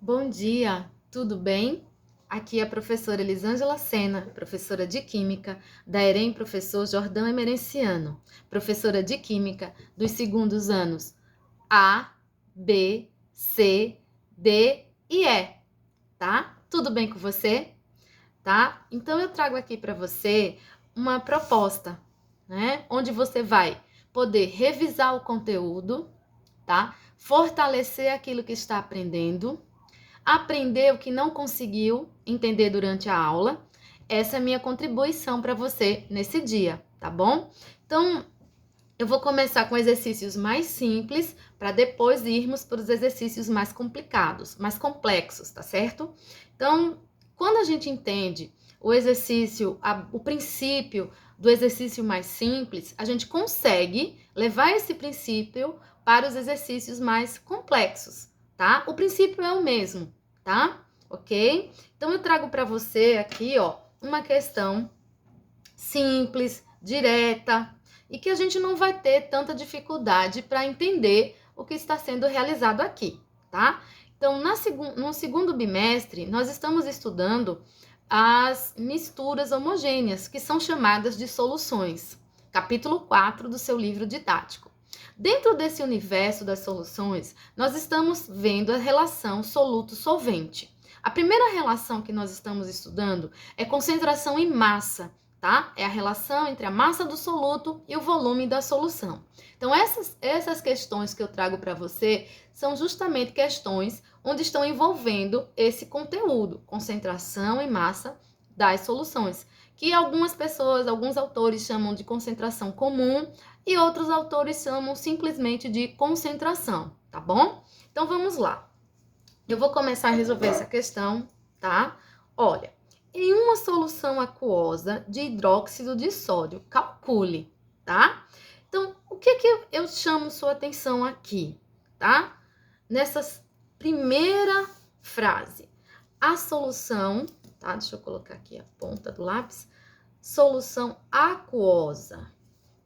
Bom dia, tudo bem? Aqui é a professora Elisângela Sena, professora de Química da EREM Professor Jordão Emerenciano, professora de Química dos segundos anos A, B, C, D e E, tá? Tudo bem com você? Tá? Então eu trago aqui para você uma proposta, né? Onde você vai poder revisar o conteúdo, tá? Fortalecer aquilo que está aprender o que não conseguiu entender durante a aula. Essa é a minha contribuição para você nesse dia, tá bom? Então, eu vou começar com exercícios mais simples para depois irmos para os exercícios mais complicados, mais complexos, tá certo? Então, quando a gente entende o exercício, o princípio do exercício mais simples, a gente consegue levar esse princípio para os exercícios mais complexos, tá? O princípio é o mesmo, tá? Ok? Então, eu trago para você aqui, ó, uma questão simples, direta, e que a gente não vai ter tanta dificuldade para entender o que está sendo realizado aqui, tá? Então, no segundo bimestre, nós estamos estudando as misturas homogêneas, que são chamadas de soluções, capítulo 4 do seu livro didático. Dentro desse universo das soluções, nós estamos vendo a relação soluto-solvente. A primeira relação que nós estamos estudando é concentração em massa, tá? É a relação entre a massa do soluto e o volume da solução. Então, essas questões que eu trago para você são justamente questões onde estão envolvendo esse conteúdo, concentração e massa das soluções, que algumas pessoas, alguns autores chamam de concentração comum e outros autores chamam simplesmente de concentração, tá bom? Então, vamos lá. Eu vou começar a resolver essa questão, tá? Olha, em uma solução aquosa de hidróxido de sódio, calcule, tá? Então, o que eu chamo sua atenção aqui, tá? Nessa primeira frase, a solução, tá? Deixa eu colocar aqui a ponta do lápis. Solução aquosa,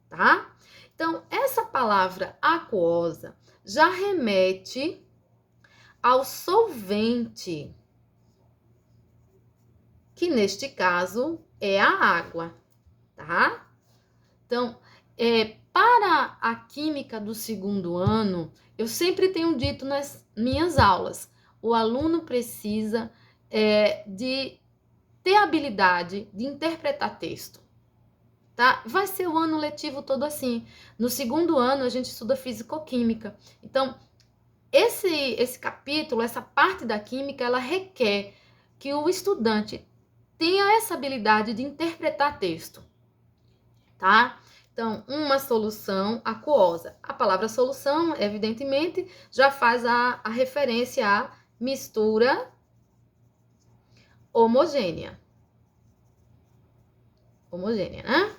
tá? Então, essa palavra aquosa já remete ao solvente, que neste caso é a água, tá? Então, para a química do segundo ano, eu sempre tenho dito nas minhas aulas, o aluno precisa de ter habilidade de interpretar texto, tá? Vai ser o ano letivo todo assim. No segundo ano, a gente estuda físico-química. Então, esse capítulo, essa parte da química, ela requer que o estudante tenha essa habilidade de interpretar texto, tá? Então, uma solução aquosa. A palavra solução, evidentemente, já faz a referência à mistura homogênea. Homogênea, né?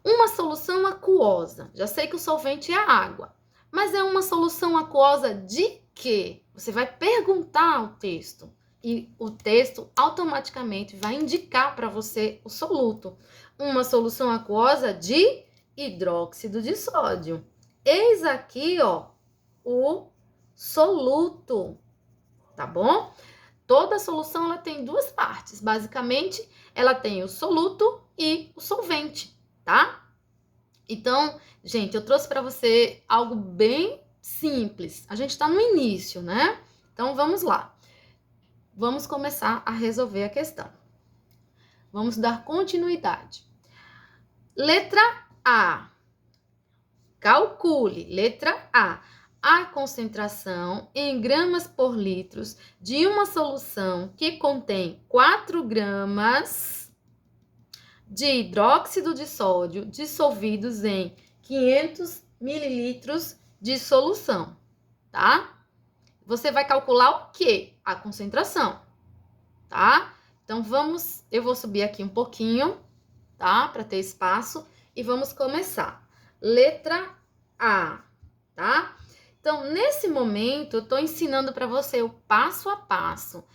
Uma solução aquosa. Já sei que o solvente é a água. Mas é uma solução aquosa de quê? Você vai perguntar ao texto. E o texto automaticamente vai indicar para você o soluto. Uma solução aquosa de hidróxido de sódio. Eis aqui, ó, o soluto, tá bom? Toda solução ela tem duas partes. Basicamente, ela tem o soluto e o solvente, tá? Então, gente, eu trouxe para você algo bem simples. A gente está no início, né? Então, vamos lá. Vamos começar a resolver a questão. Vamos dar continuidade. Letra A. Calcule. Letra A. A concentração em gramas por litros de uma solução que contém 4 gramas de hidróxido de sódio dissolvidos em 500 mililitros de solução, tá? Você vai calcular o quê? A concentração, tá? Então, eu vou subir aqui um pouquinho, tá? Para ter espaço e vamos começar. Letra A, tá? Então, nesse momento, eu estou ensinando para você o passo a passo,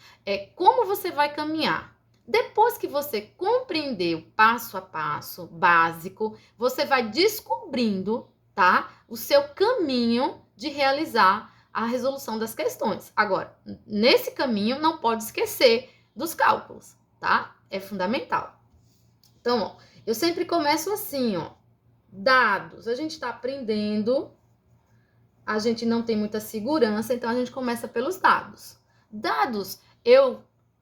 como você vai caminhar. Depois que você compreender o passo a passo básico, você vai descobrindo, tá? O seu caminho de realizar a resolução das questões. Agora, nesse caminho, não pode esquecer dos cálculos, tá? É fundamental. Então, ó, eu sempre começo assim, ó. Dados, a gente está aprendendo, a gente não tem muita segurança, então a gente começa pelos dados. Dados,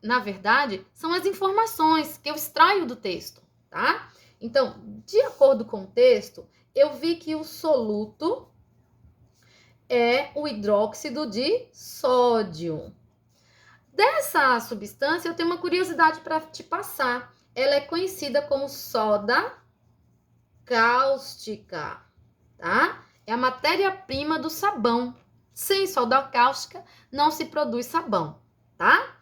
na verdade, são as informações que eu extraio do texto, tá? Então, de acordo com o texto, eu vi que o soluto é o hidróxido de sódio. Dessa substância, eu tenho uma curiosidade para te passar. Ela é conhecida como soda cáustica, tá? É a matéria-prima do sabão. Sem soda cáustica, não se produz sabão, tá?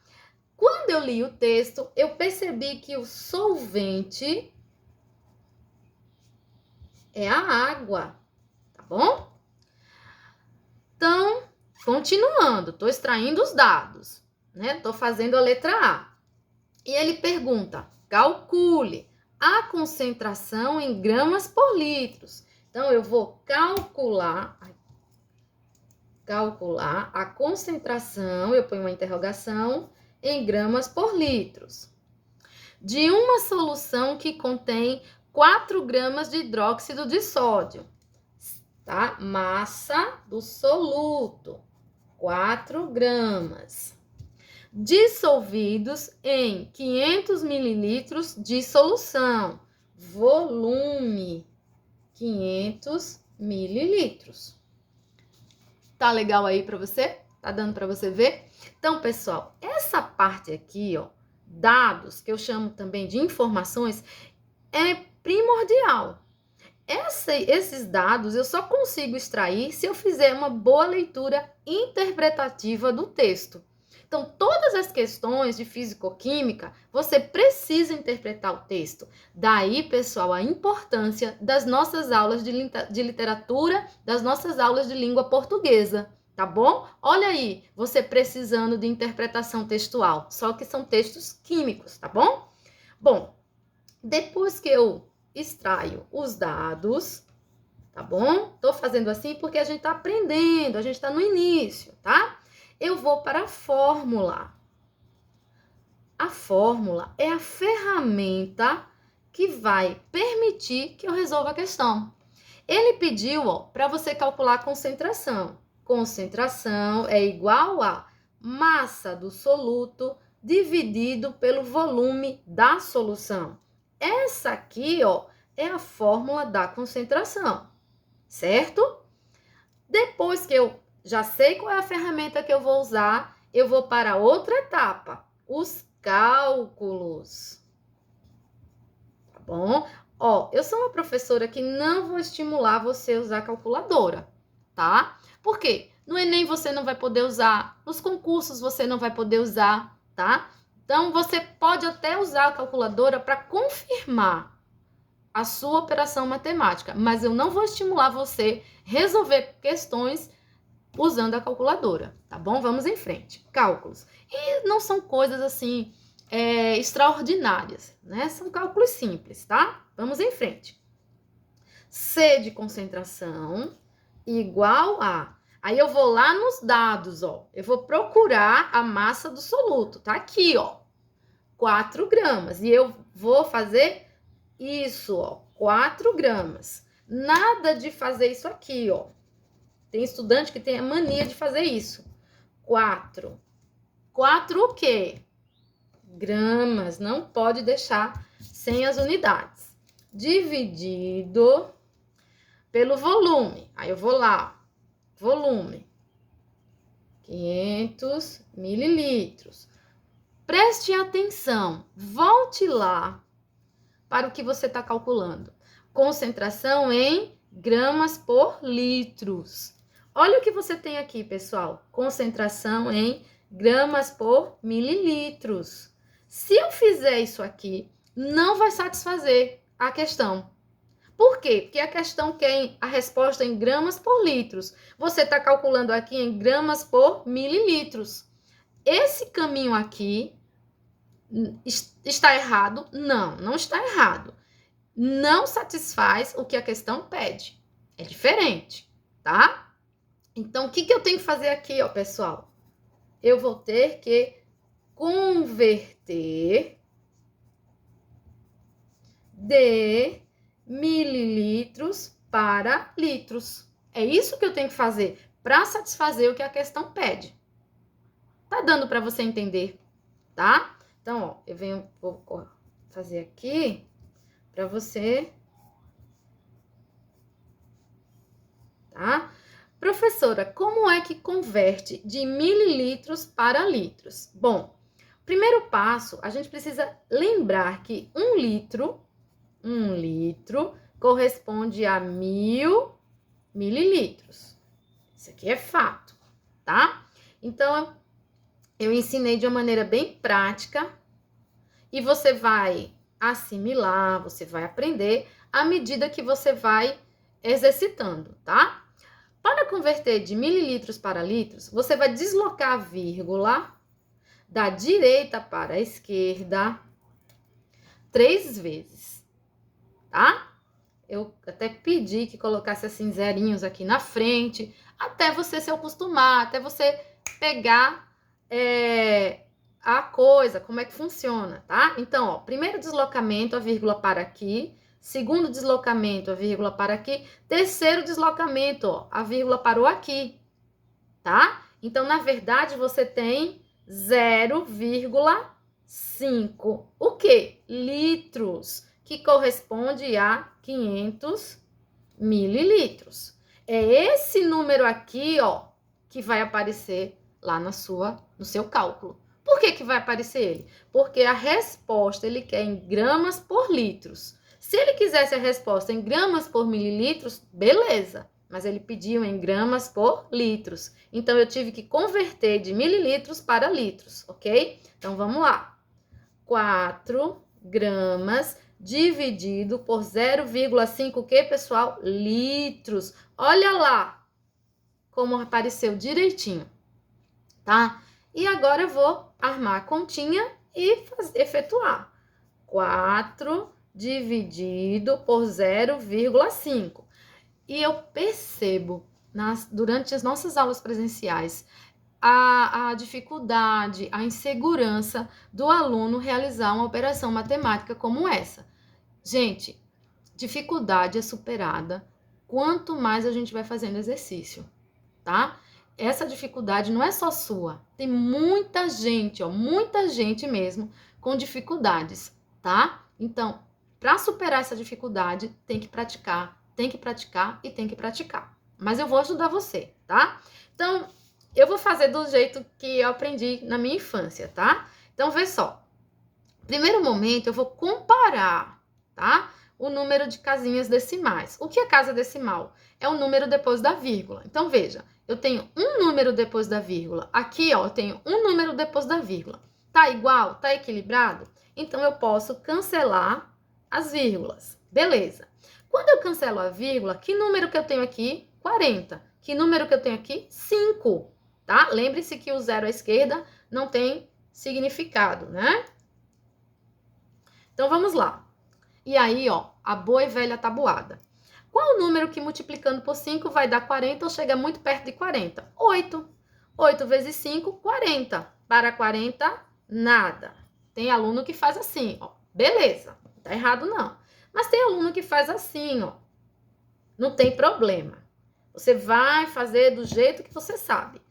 Quando eu li o texto, eu percebi que o solvente é a água, tá bom? Então, continuando, estou extraindo os dados, né? Estou fazendo a letra A. E ele pergunta, calcule a concentração em gramas por litros. Então, eu vou calcular a concentração, eu ponho uma interrogação, em gramas por litros, de uma solução que contém 4 gramas de hidróxido de sódio, tá? Massa do soluto, 4 gramas. Dissolvidos em 500 mililitros de solução, volume, 500 mililitros. Tá legal aí para você? Tá dando para você ver? Então, pessoal, essa parte aqui, ó, dados, que eu chamo também de informações, é primordial. Esses dados eu só consigo extrair se eu fizer uma boa leitura interpretativa do texto. Então, todas as questões de físico-química, você precisa interpretar o texto. Daí, pessoal, a importância das nossas aulas de literatura, das nossas aulas de língua portuguesa, tá bom? Olha aí, você precisando de interpretação textual, só que são textos químicos, tá bom? Bom, depois que eu extraio os dados, tá bom? Tô fazendo assim porque a gente tá aprendendo, a gente tá no início, tá? Eu vou para a fórmula. A fórmula é a ferramenta que vai permitir que eu resolva a questão. Ele pediu, ó, para você calcular a concentração. Concentração é igual a massa do soluto dividido pelo volume da solução. Essa aqui, ó, é a fórmula da concentração, certo? Depois que eu já sei qual é a ferramenta que eu vou usar, eu vou para outra etapa, os cálculos. Tá bom? Ó, eu sou uma professora que não vou estimular você a usar calculadora, tá? Por quê? No Enem você não vai poder usar, nos concursos você não vai poder usar, tá? Então, você pode até usar a calculadora para confirmar a sua operação matemática, mas eu não vou estimular você a resolver questões usando a calculadora, tá bom? Vamos em frente. Cálculos. E não são coisas assim extraordinárias, né? São cálculos simples, tá? Vamos em frente. C de concentração igual a... Aí eu vou lá nos dados, ó. Eu vou procurar a massa do soluto. Tá aqui, ó. 4 gramas. E eu vou fazer isso, ó. 4 gramas. Nada de fazer isso aqui, ó. Tem estudante que tem a mania de fazer isso. 4. 4 o quê? Gramas. Não pode deixar sem as unidades. Dividido pelo volume. Aí eu vou lá. Volume. 500 mililitros. Preste atenção. Volte lá para o que você está calculando. Concentração em gramas por litros. Olha o que você tem aqui, pessoal. Concentração em gramas por mililitros. Se eu fizer isso aqui, não vai satisfazer a questão. Por quê? Porque a questão quer a resposta em gramas por litros. Você está calculando aqui em gramas por mililitros. Esse caminho aqui está errado? Não, não está errado. Não satisfaz o que a questão pede. É diferente, tá? Então, o que eu tenho que fazer aqui, ó, pessoal? Eu vou ter que converter de mililitros para litros. É isso que eu tenho que fazer para satisfazer o que a questão pede. Tá dando para você entender, tá? Então, ó, vou fazer aqui para você, tá? Professora, como é que converte de mililitros para litros? Bom, primeiro passo, a gente precisa lembrar que um litro corresponde a 1000 mililitros. Isso aqui é fato, tá? Então, eu ensinei de uma maneira bem prática e você vai assimilar, você vai aprender à medida que você vai exercitando, tá? Para converter de mililitros para litros, você vai deslocar a vírgula da direita para a esquerda 3 vezes, tá? Eu até pedi que colocasse assim zerinhos aqui na frente, até você se acostumar, até você pegar a coisa, como é que funciona, tá? Então, ó, primeiro deslocamento, a vírgula para aqui. Segundo deslocamento, a vírgula para aqui. Terceiro deslocamento, ó, a vírgula parou aqui, tá? Então, na verdade, você tem 0,5. O quê? Litros, que corresponde a 500 mililitros. É esse número aqui, ó, que vai aparecer lá no seu cálculo. Por que vai aparecer ele? Porque a resposta ele quer em gramas por litros. Se ele quisesse a resposta em gramas por mililitros, beleza. Mas ele pediu em gramas por litros. Então, eu tive que converter de mililitros para litros, ok? Então, vamos lá. 4 gramas dividido por 0,5 o quê, pessoal? Litros. Olha lá como apareceu direitinho, tá? E agora eu vou armar a continha e efetuar. 4 dividido por 0,5. E eu percebo, durante as nossas aulas presenciais, a dificuldade, a insegurança do aluno realizar uma operação matemática como essa. Gente, dificuldade é superada quanto mais a gente vai fazendo exercício, tá? Essa dificuldade não é só sua. Tem muita gente, ó, muita gente mesmo com dificuldades, tá? Então, para superar essa dificuldade, tem que praticar e tem que praticar. Mas eu vou ajudar você, tá? Então, eu vou fazer do jeito que eu aprendi na minha infância, tá? Então, vê só. Primeiro momento, eu vou comparar, tá? O número de casinhas decimais. O que é casa decimal? É o número depois da vírgula. Então, veja, eu tenho um número depois da vírgula. Aqui, ó, eu tenho um número depois da vírgula. Tá igual? Tá equilibrado? Então, eu posso cancelar as vírgulas. Beleza. Quando eu cancelo a vírgula, que número que eu tenho aqui? 40. Que número que eu tenho aqui? 5. Tá? Lembre-se que o zero à esquerda não tem significado, né? Então, vamos lá. E aí, ó, a boa e velha tabuada. Qual o número que multiplicando por 5 vai dar 40 ou chega muito perto de 40? 8. 8 vezes 5, 40. Para 40, nada. Tem aluno que faz assim, ó. Beleza, não tá errado não. Mas tem aluno que faz assim, ó. Não tem problema. Você vai fazer do jeito que você sabe.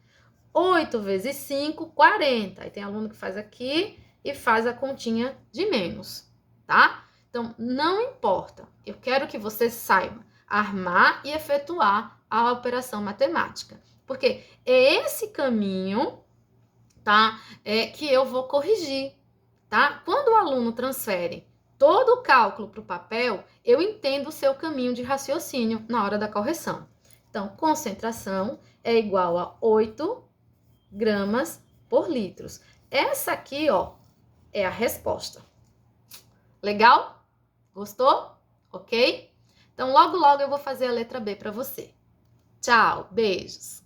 8 vezes 5, 40. Aí tem aluno que faz aqui e faz a continha de menos, tá? Então, não importa. Eu quero que você saiba armar e efetuar a operação matemática. Porque é esse caminho, tá? Que eu vou corrigir, tá? Quando o aluno transfere todo o cálculo para o papel, eu entendo o seu caminho de raciocínio na hora da correção. Então, concentração é igual a 8 gramas por litros. Essa aqui, ó, é a resposta. Legal? Gostou? Ok? Então, logo, logo eu vou fazer a letra B para você. Tchau, beijos!